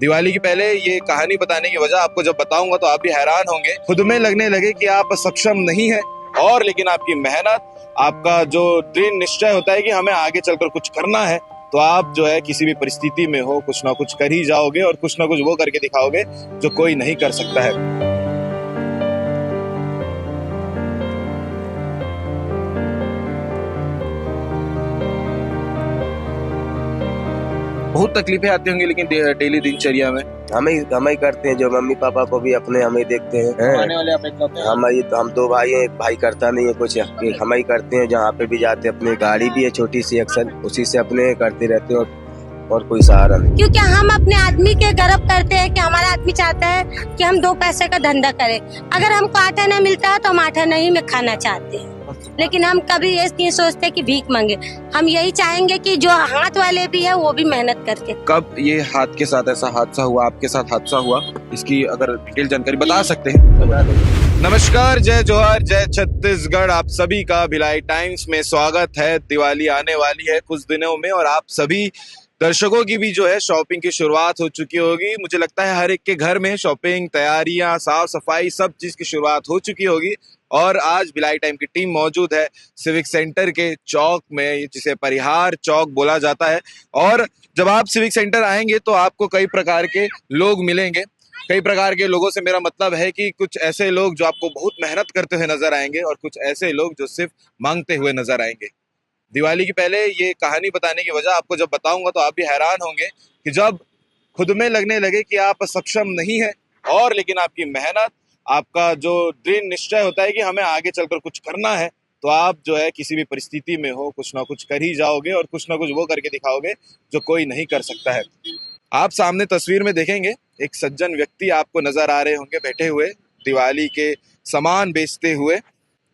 दिवाली की पहले ये कहानी बताने की वजह आपको जब बताऊंगा तो आप भी हैरान होंगे। खुद में लगने लगे कि आप सक्षम नहीं है, और लेकिन आपकी मेहनत, आपका जो दृढ़ निश्चय होता है कि हमें आगे चलकर कुछ करना है, तो आप जो है किसी भी परिस्थिति में हो कुछ ना कुछ कर ही जाओगे और कुछ ना कुछ वो करके दिखाओगे जो कोई नहीं कर सकता है। बहुत तकलीफें आती होंगी लेकिन डेली दिनचर्या में हम ही करते हैं। जो मम्मी पापा को भी अपने हम ही देखते हैं। आने वाले आप एक हम दो भाई हैं, एक भाई करता नहीं है कुछ, एक हम ही करते हैं। जहाँ पे भी जाते हैं, अपनी गाड़ी भी है छोटी सी अक्सर, उसी से अपने करते रहते हैं और कोई सहारा नहीं। क्योंकि हम अपने आदमी के गर्व करते हैं कि हमारा आदमी चाहता है कि हम 2 पैसे का धंधा करें। अगर हमको आटा नहीं मिलता है तो हम आटा नहीं में खाना चाहते हैं, लेकिन हम कभी ये नहीं सोचते कि भीख मांगे। हम यही चाहेंगे कि जो हाथ वाले भी है वो भी मेहनत करके। कब ये हाथ के साथ ऐसा हादसा हुआ, आपके साथ हादसा हुआ, इसकी अगर डिटेल जानकारी बता सकते हैं? नमस्कार, जय जोहार, जय छत्तीसगढ़। आप सभी का भिलाई टाइम्स में स्वागत है। दिवाली आने वाली है कुछ दिनों में और आप सभी दर्शकों की भी जो है शॉपिंग की शुरुआत हो चुकी होगी। मुझे लगता है हर एक के घर में शॉपिंग, तैयारियां, साफ सफाई, सब चीज की शुरुआत हो चुकी होगी। और आज भिलाई टाइम की टीम मौजूद है सिविक सेंटर के चौक में, जिसे परिहार चौक बोला जाता है। और जब आप सिविक सेंटर आएंगे तो आपको कई प्रकार के लोग मिलेंगे। कई प्रकार के लोगों से मेरा मतलब है कि कुछ ऐसे लोग जो आपको बहुत मेहनत करते हुए नजर आएंगे और कुछ ऐसे लोग जो सिर्फ मांगते हुए नजर आएंगे। दिवाली की पहले ये कहानी बताने की वजह आपको जब बताऊंगा तो आप भी हैरान होंगे कि जब खुद में लगने लगे कि आप सक्षम नहीं है, और लेकिन आपकी मेहनत, आपका जो दृढ़ निश्चय होता है कि हमें आगे चलकर कुछ करना है, तो आप जो है किसी भी परिस्थिति में हो कुछ ना कुछ कर ही जाओगे और कुछ ना कुछ वो करके दिखाओगे जो कोई नहीं कर सकता है। आप सामने तस्वीर में देखेंगे एक सज्जन व्यक्ति आपको नजर आ रहे होंगे बैठे हुए, दिवाली के सामान बेचते हुए,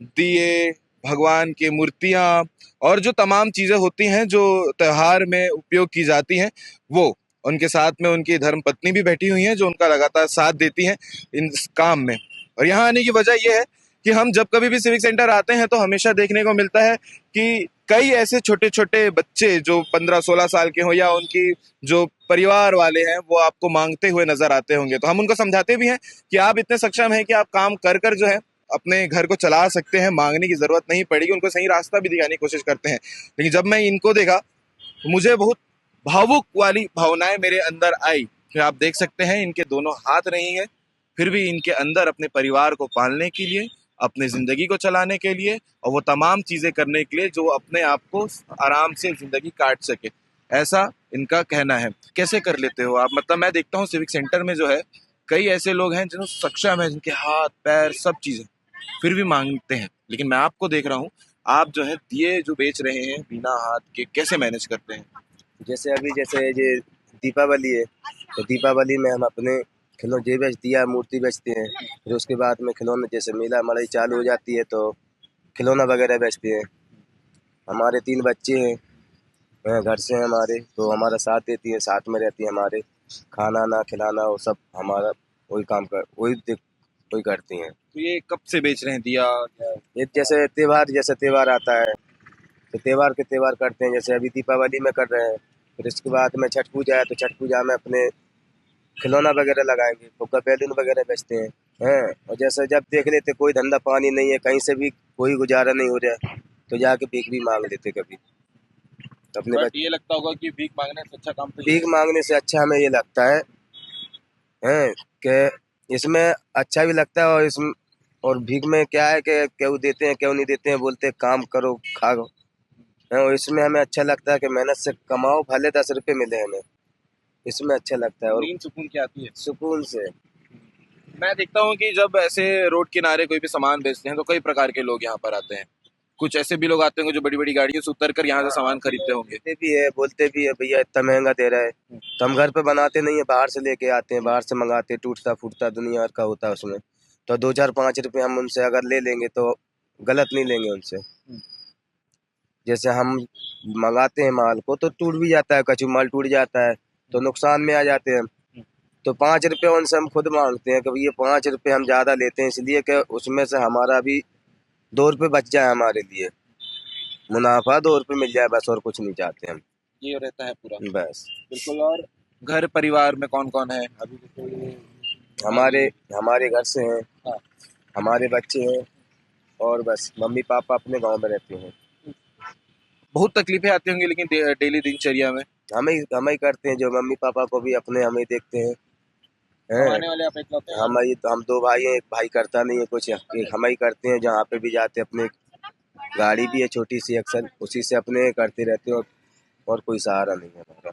दिए, भगवान की मूर्तियां और जो तमाम चीजें होती हैं जो त्योहार में उपयोग की जाती हैं, वो उनके साथ में उनकी धर्म पत्नी भी बैठी हुई हैं जो उनका लगातार साथ देती हैं इन काम में। और यहाँ आने की वजह यह है कि हम जब कभी भी सिविक सेंटर आते हैं तो हमेशा देखने को मिलता है कि कई ऐसे छोटे छोटे बच्चे जो 15-16 साल के हों या उनकी जो परिवार वाले हैं वो आपको मांगते हुए नजर आते होंगे। तो हम उनको समझाते भी हैं कि आप इतने सक्षम हैं कि आप काम कर कर जो है अपने घर को चला सकते हैं, मांगने की जरूरत नहीं पड़ेगी। उनको सही रास्ता भी दिखाने की कोशिश करते हैं। लेकिन जब मैं इनको देखा तो मुझे बहुत भावुक वाली भावनाएं मेरे अंदर आई कि आप देख सकते हैं इनके दोनों हाथ नहीं है, फिर भी इनके अंदर अपने परिवार को पालने के लिए, अपने जिंदगी को चलाने के लिए और वो तमाम चीजें करने के लिए जो अपने आप को आराम से जिंदगी काट सके, ऐसा इनका कहना है। कैसे कर लेते हो आप? मतलब मैं देखता हूँ सिविक सेंटर में जो है कई ऐसे लोग हैं जो सक्षम है, जिनके हाथ पैर सब चीजें, फिर भी मांगते हैं। लेकिन मैं आपको देख रहा हूँ, आप जो है दिए जो बेच रहे हैं बिना हाथ के, कैसे मैनेज करते हैं? जैसे ये दीपावली है, तो दीपावली में हम अपने खिलौने दिया मूर्ति बेचते हैं। फिर उसके बाद में खिलौने, जैसे मेला मड़ई चालू हो जाती है तो खिलौना वगैरह बेचते हैं। हमारे 3 बच्चे हैं, घर से हैं हमारे, तो हमारा साथ देती है, साथ में रहती है हमारे। खाना ना खिलाना वो सब हमारा वही करती हैं। तो ये कब से बेच रहे हैं दिया? ये जैसे त्योहार आता है तो त्योहार करते हैं। जैसे अभी दीपावली में कर रहे हैं, फिर इसके बाद में छठ पूजा है तो छठ पूजा में अपने खिलौना वगैरह लगाएंगे, फुग्गा बैलून वगैरह बेचते हैं। और जैसे जब देख लेते कोई धंधा पानी नहीं है, कहीं से भी कोई गुजारा नहीं हो रहा, तो जाके भीख भी मांग लेते कभी अपने बट ये लगता होगा कि भीख मांगने से अच्छा काम तो भीख मांगने से अच्छा हमें ये लगता है कि इसमें अच्छा भी लगता है। और भीख में क्या है कि क्यों देते हैं क्यों नहीं देते हैं, बोलते काम करो खाओ। और इसमें हमें अच्छा लगता है कि मेहनत से कमाओ, भले 10 रुपए मिले हमें, इसमें अच्छा लगता है। और नींद सुकून की आती है सुकून से। मैं देखता हूँ कि जब ऐसे रोड किनारे कोई भी सामान बेचते हैं तो कई प्रकार के लोग यहाँ पर आते हैं। कुछ ऐसे भी लोग आते होंगे जो बड़ी बड़ी गाड़ियों से उतर कर यहाँ से सामान खरीदते होंगे। बोलते भी है भैया इतना महंगा दे रहा है, तो हम घर पे बनाते नहीं है, बाहर से लेके आते हैं, बाहर से मंगाते, टूटता फूटता दुनिया भर का होता है उसमें। तो 2-4-5 रुपए हम उनसे अगर ले लेंगे तो गलत नहीं लेंगे उनसे। जैसे हम मंगाते हैं माल को तो टूट भी जाता है, कच्चा माल टूट जाता है तो नुकसान में आ जाते हैं। तो 5 रुपए उनसे हम खुद मांगते हैं कि ये 5 रुपए हम ज्यादा लेते हैं, इसलिए कि उसमें से हमारा भी 2 रुपए बच जाए, हमारे लिए मुनाफा 2 रुपए मिल जाए, बस और कुछ नहीं चाहते हम। ये रहता है पूरा बस बिल्कुल। और घर परिवार में कौन कौन है अभी? जैसे हमारे हमारे घर से हैं, हाँ। हमारे बच्चे हैं और बस मम्मी पापा अपने गांव में रहते हैं। बहुत तकलीफें आती होंगी लेकिन डेली दिनचर्या में। हम ही करते हैं, जो मम्मी पापा को भी अपने हम ही देखते हैं। कमाने वाले आप इकलौते हैं? हम दो भाई हैं, एक भाई करता नहीं है कुछ, एक हम ही करते हैं। जहाँ पे भी जाते हैं अपने गाड़ी भी है छोटी सी अक्सर, उसी से अपने करते रहते हैं और कोई सहारा नहीं है हमारा।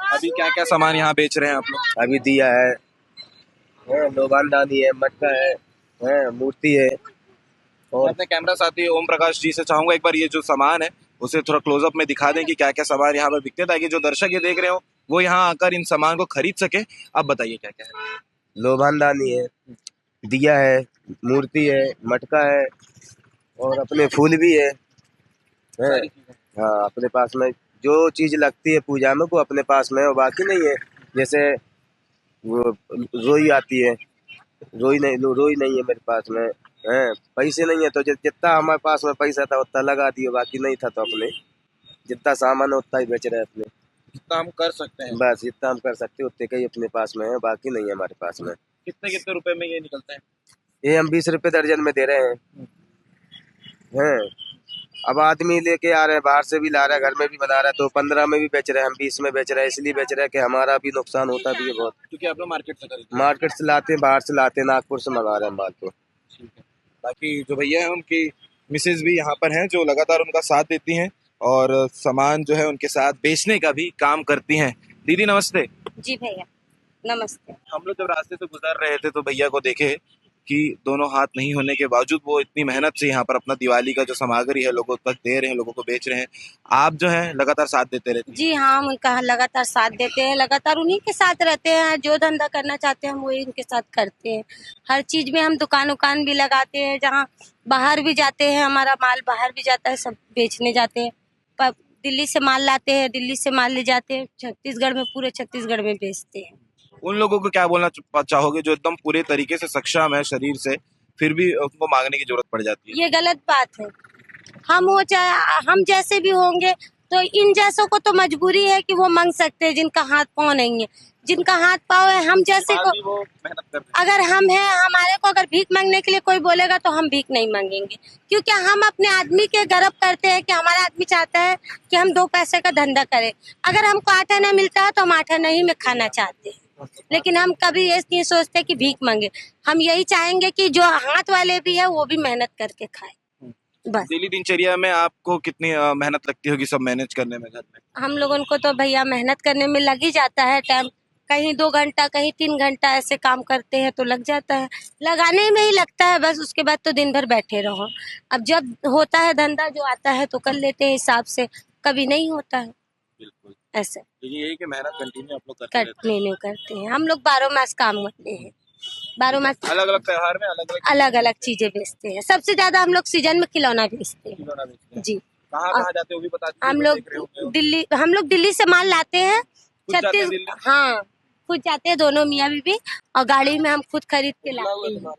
अभी क्या क्या सामान यहाँ बेच रहे हैं आप लोग? अभी दिया है, लोबानदानी है, मटका है, मूर्ति है। मैं और अपने कैमरा साथी ओम प्रकाश जी से चाहूंगा एक बार ये जो सामान है उसे थोड़ा क्लोजअप में दिखा दें कि क्या क्या सामान यहाँ पर बिकते हैं, ताकि जो दर्शक ये देख रहे हो वो यहाँ आकर इन सामान को खरीद सके। आप बताइए क्या क्या है। लोबानदानी है, दिया है, मूर्ति है, मटका है और अपने फूल भी है। सारी चीजें। हाँ, अपने पास में जो चीज लगती है पूजा में वो अपने पास में है, और बाकी नहीं है। जैसे वो रोई आती है, रोई नहीं है मेरे पास में। पैसे नहीं है तो जितना हमारे पास में पैसा था उतना लगा दिए, बाकी नहीं था तो अपने जितना सामान है उतना ही बेच रहे हैं अपने। जितना हम कर सकते हैं। बस जितना हम कर सकते हैं उतने का ही अपने पास में है, बाकी नहीं है हमारे पास में। कितने कितने रुपए में ये निकलते हैं? ये हम 20 रुपए दर्जन में दे रहे हैं। अब आदमी लेके आ रहे हैं, बाहर से भी ला रहा है, घर में भी बना रहा है, तो 15 में भी बेच रहे हैं, हम 20 में बेच रहे हैं। इसलिए बेच रहे हैं कि हमारा भी नुकसान होता भी है बहुत। क्योंकि आप लोग मार्केट से खरीदते हैं। मार्केट से लाते हैं, बाहर से लाते हैं, नागपुर से मंगा रहे हैं माल को। ठीक है। बाकी जो भैया है उनकी मिसेज भी यहाँ पर हैं जो लगातार उनका साथ देती हैं और सामान जो है उनके साथ बेचने का भी काम करती हैं। दीदी नमस्ते। जी भैया नमस्ते। हम लोग जब रास्ते से गुजर रहे थे तो भैया को देखे कि दोनों हाथ नहीं होने के बावजूद वो इतनी मेहनत से यहाँ पर अपना दिवाली का जो सामग्री है लोगों तक दे रहे हैं, लोगों को बेच रहे हैं। आप जो है लगातार साथ देते रहते हैं। जी हाँ, हम उनका लगातार साथ देते हैं, लगातार उन्हीं के साथ रहते हैं। जो धंधा करना चाहते हैं हम वही उनके साथ करते हैं। हर चीज में हम दुकान उकान भी लगाते हैं, जहाँ बाहर भी जाते हैं, हमारा माल बाहर भी जाता है, सब बेचने जाते हैं। दिल्ली से माल लाते हैं, दिल्ली से माल ले जाते हैं, छत्तीसगढ़ में, पूरे छत्तीसगढ़ में बेचते हैं। उन लोगों को क्या बोलना चाहोगे जो एकदम पूरे तरीके से सक्षम है शरीर से, फिर भी उनको मांगने की जरूरत पड़ जाती है? ये गलत बात है। हम हो चाहे हम जैसे भी होंगे, तो इन जैसों को तो मजबूरी है कि वो मांग सकते हैं, जिनका हाथ पाँव नहीं है। जिनका हाथ पाँव है, हम जैसे को वो मेहनत करते हैं। अगर हम हैं, हमारे को अगर भीख मांगने के लिए कोई बोलेगा तो हम भीख नहीं मांगेंगे, क्योंकि हम अपने आदमी के गर्व करते हैं कि हमारा आदमी चाहता है कि हम 2 पैसे का धंधा करें। अगर हमको आटा नहीं मिलता है तो हम आटा नहीं में खाना चाहते हैं, लेकिन हम कभी ये नहीं सोचते कि भीख मांगे। हम यही चाहेंगे कि जो हाथ वाले भी है वो भी मेहनत करके खाए, बस। डेली दिनचर्या में आपको कितनी मेहनत लगती होगी सब मैनेज करने में घर में? हम लोगों को तो भैया मेहनत करने में लग ही जाता है टाइम। कहीं 2 घंटा, कहीं 3 घंटा ऐसे काम करते हैं तो लग जाता है, लगाने में ही लगता है बस। उसके बाद तो दिन भर बैठे रहो। अब जब होता है धंधा, जो आता है तो कर लेते हैं हिसाब से, कभी नहीं होता है बिल्कुल। ऐसे। लेकिन यही कि मेहनत कंटिन्यू आप लोग करते रहते कंटिन्यू करते हैं हम लोग, 12 मास काम करते हैं। 12 मास हैं। अलग अलग त्योहार में अलग अलग चीजें बेचते हैं। सबसे ज्यादा हम लोग सीजन में खिलौना बेचते हैं। खिलौना बेचते हैं। जी। कहाँ कहाँ जाते हो भी बता दीजिए। हम मैं लोग देख रहे होंगे। हम लोग दिल्ली से माल लाते हैं। खुद जाते हैं दिल्ली? हाँ, खुद जाते हैं, दोनों मियाँ बीवी, और गाड़ी में हम खुद खरीद के लाते हैं।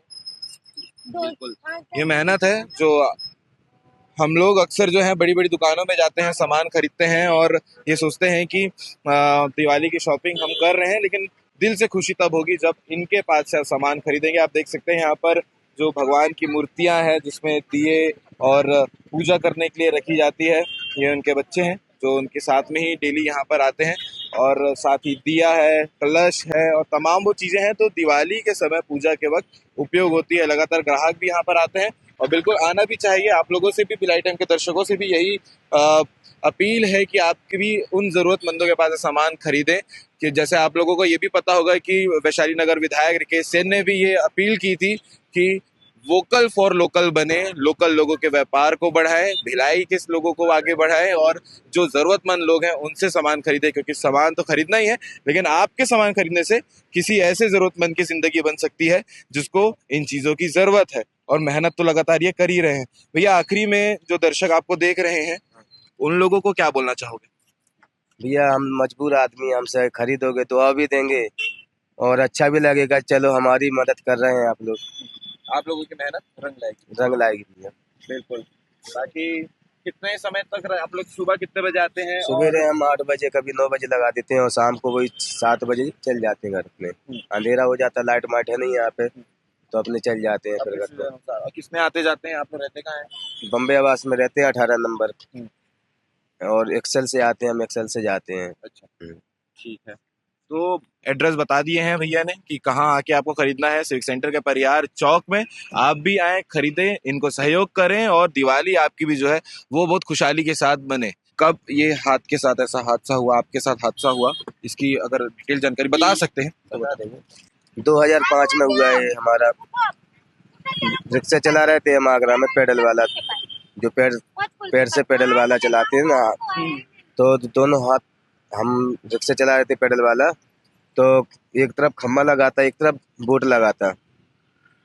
बिल्कुल। ये मेहनत है जो हम लोग अक्सर जो है बड़ी बड़ी दुकानों में जाते हैं, सामान खरीदते हैं और ये सोचते हैं कि दिवाली की शॉपिंग हम कर रहे हैं, लेकिन दिल से खुशी तब होगी जब इनके पास से सामान खरीदेंगे। आप देख सकते हैं यहाँ पर जो भगवान की मूर्तियां हैं जिसमें दिए और पूजा करने के लिए रखी जाती है, ये उनके बच्चे हैं जो उनके साथ में ही डेली यहाँ पर आते हैं। और साथ ही दिया है, कलश है और तमाम वो चीज़ें हैं तो दिवाली के समय पूजा के वक्त उपयोग होती है। लगातार ग्राहक भी यहाँ पर आते हैं और बिल्कुल आना भी चाहिए। आप लोगों से भी, भिलाई टाइम के दर्शकों से भी यही अपील है कि आप भी उन ज़रूरतमंदों के पास सामान खरीदें। कि जैसे आप लोगों को ये भी पता होगा कि वैशाली नगर विधायक रिकेश सेन ने भी ये अपील की थी कि वोकल फॉर लोकल बने, लोकल लोगों के व्यापार को बढ़ाएं, भिलाई के लोगों को आगे बढ़ाएं और जो ज़रूरतमंद लोग हैं उनसे सामान खरीदें, क्योंकि सामान तो खरीदना ही है, लेकिन आपके सामान खरीदने से किसी ऐसे ज़रूरतमंद की ज़िंदगी बन सकती है जिसको इन चीज़ों की ज़रूरत है। और मेहनत तो लगातार ये कर ही रहे हैं। भैया आखिरी में जो दर्शक आपको देख रहे हैं उन लोगों को क्या बोलना चाहोगे? भैया हम मजबूर आदमी, हमसे खरीदोगे तो और भी देंगे और अच्छा भी लगेगा। चलो हमारी मदद कर रहे हैं आप लोग की मेहनत रंग लाएगी। रंग लाएगी भैया। बिल्कुल। बाकी कितने समय तक आप लोग सुबह कितने बजे आते हैं? सवेरे हम 8 बजे कभी 9 बजे लगा देते हैं और शाम को वही 7 बजे चल जाते हैं घर अपने। अंधेरा हो जाता, लाइट माइट है नहीं यहाँ पे, तो अपने चल जाते हैं फिर घर पे। किसमें आते जाते हैं? आप लोग रहते कहाँ हैं? बम्बे आवास में रहते हैं 18 नंबर, और एक्सेल से आते हैं, हम एक्सेल से जाते हैं। अच्छा, ठीक है। तो एड्रेस बता दिए हैं भैया ने कि कहाँ आके आपको खरीदना है। सिविक सेंटर के परियार चौक में आप भी आए, खरीदें, इनको सहयोग करें और दिवाली आपकी भी जो है वो बहुत खुशहाली के साथ बने। कब ये हाथ के साथ ऐसा हादसा हुआ, आपके साथ हादसा हुआ, इसकी अगर डिटेल जानकारी बता सकते हैं तो बता देंगे। 2005 में हुआ है हमारा। रिक्शा चला रहे थे हम आगरा में, पेडल वाला, जो पैर से पेडल वाला चलाते हैं ना, तो दोनों हाथ हम रिक्शा चला रहे थे पेडल वाला, तो एक तरफ खम्मा लगा था, एक तरफ बोर्ड लगा था।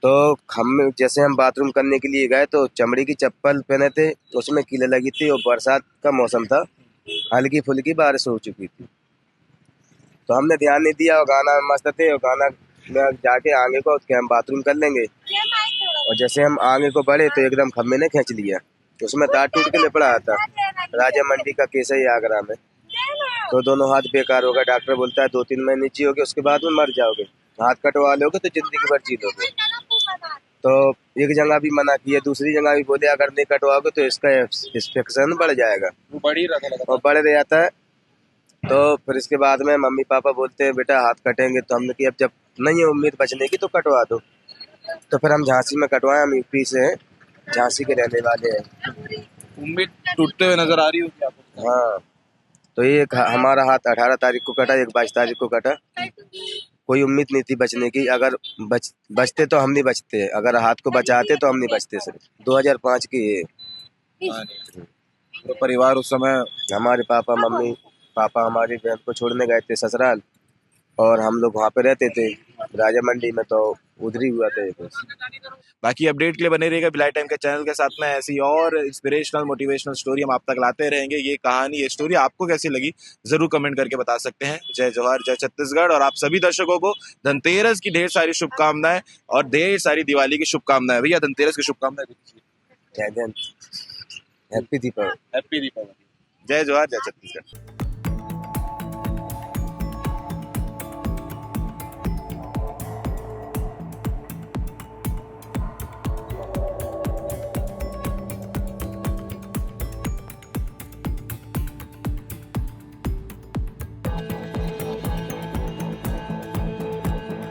तो खम्मे जैसे हम बाथरूम करने के लिए गए तो चमड़ी की चप्पल पहने थे, उसमें कीले लगी थी और बरसात का मौसम था, हल्की फुल्की बारिश हो चुकी थी। तो हमने ध्यान नहीं दिया और गाना में मस्त थे, और गाना में जाके आगे को उसके हम बाथरूम कर लेंगे, और जैसे हम आगे को बढ़े तो एकदम खम्मे ने खींच लिया, उसमें तार टूट के लिपड़ा था। राजा मंडी का केस है आगरा में। तो दोनों हाथ बेकार हो गए। डॉक्टर बोलता है 2-3 महीने जियोगे, उसके बाद में मर जाओगे। हाथ कटवा लोगे तो जिंदगी भर जी लोगे। तो एक जगह भी मना किया, दूसरी जगह भी बोले अगर नहीं कटवाओगे तो इसका इंफेक्शन बढ़ जाएगा, वो बढ़ी रहा और बढ़ जाता है। तो फिर इसके बाद में मम्मी पापा बोलते हैं बेटा हाथ कटेंगे, तो हमने कि अब जब नहीं है उम्मीद बचने की तो कटवा दो। तो फिर हम झांसी में कटवाए, हम यूपी से हैं, झांसी के रहने वाले हैं। उम्मीद टूटते हुए नजर आ रही होगी आपको। हाँ, तो ये हमारा हाथ 18 तारीख को कटा, एक 22 तारीख को कटा। कोई उम्मीद नहीं थी बचने की, अगर बचते तो हम नहीं बचते, अगर हाथ को बचाते तो हम नहीं बचते सर। 2005 की ये। तो परिवार उस समय, हमारे पापा हमारी बहन को छोड़ने गए थे ससुराल, और हम लोग वहाँ पे रहते थे राजा मंडी में, तो उधर ही हुआ था ये। बाकी अपडेट के लिए बने रहिएगा भिलाई टाइम के चैनल के साथ में। ऐसी और इंस्पिरेशनल मोटिवेशनल स्टोरी हम आप तक लाते रहेंगे। ये कहानी, ये स्टोरी आपको कैसी लगी जरूर कमेंट करके बता सकते हैं। जय जवाहर, जय छत्तीसगढ़। और आप सभी दर्शकों को धनतेरस की ढेर सारी शुभकामनाएं और ढेर सारी दिवाली की शुभकामनाएं। भैया धनतेरस की शुभकामनाएं दीजिए। जय जय, हैप्पी दीपावली। हैप्पी दीपावली। जय जवाहर, जय छत्तीसगढ़।